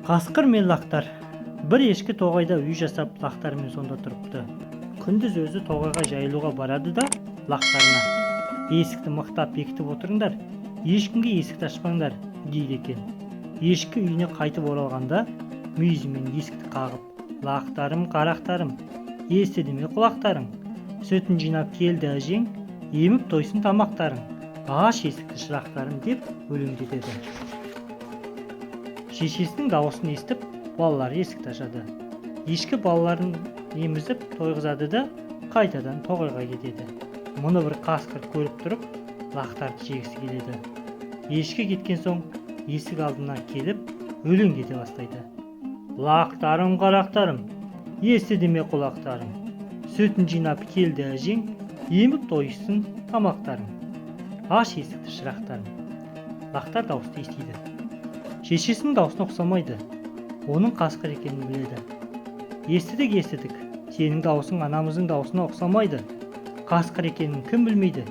Қасқыр мен лақтар. Бір ешкі тоғайда үй жасап, лақтарымен сонда тұрыпты. Күндіз өзі тоғайға жайылуға барады да, лақтарына: "Есікті мықтап бекітіп отырыңдар, ешкімге есікті ашпаңдар" дейді екен. Ешкі үйіне қайтып оралғанда, мүйізімен есікті қағып: "Лақтарым, қарақтарым, естіді ме құлақтарың? Сүтін жинап келді әжең, еміп тойсын тамақтарың, аш есікті шырақтарым" деп өлеңдетеді. Шешесінің дауысын естіп, балалар есікті ашады. Ешкі балаларын емізіп тойғызады да қайтадан тоғайға кетеді. Мұны бір қасқыр көріп тұрып, лақтарды жегісі келеді. Ешкі кеткен соң есік алдына келіп өлеңдете бастайды: "Лақтарым, қарақтарым, естіді ме құлақтарың? Сүтін жинап келді әжең, еміп тойсын тамақтарың, аш есікті шырақтарың". Лақтар дауысты естиді. Шешесінің даусына ұқсамайды. Оның қасқыр екенін біледі. Естідік, сенің даусың анамыздың даусына ұқсамайды. Қасқыр екенін кім білмейді?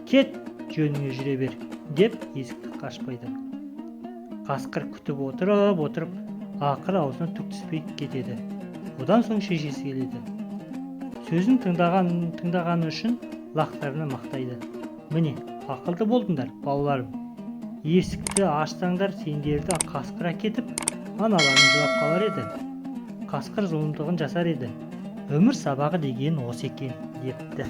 Кет, жөніңе жүре бер деп есікті қашпайды. Қасқыр күтіп отырып, ақыры аузына түк түспей кетеді. Одан соң шешесі келеді. Сөзін тыңдағаны үшін лақтарына мақтайды: "Міне, ақылды болдыңдар, балаларым. Есікті ашсаңдар, сендерді қасқыр әкетіп, аналарың жылап қалар еді. Қасқыр зұлымдығын жасар еді. Өмір сабағы деген осы екен" депті.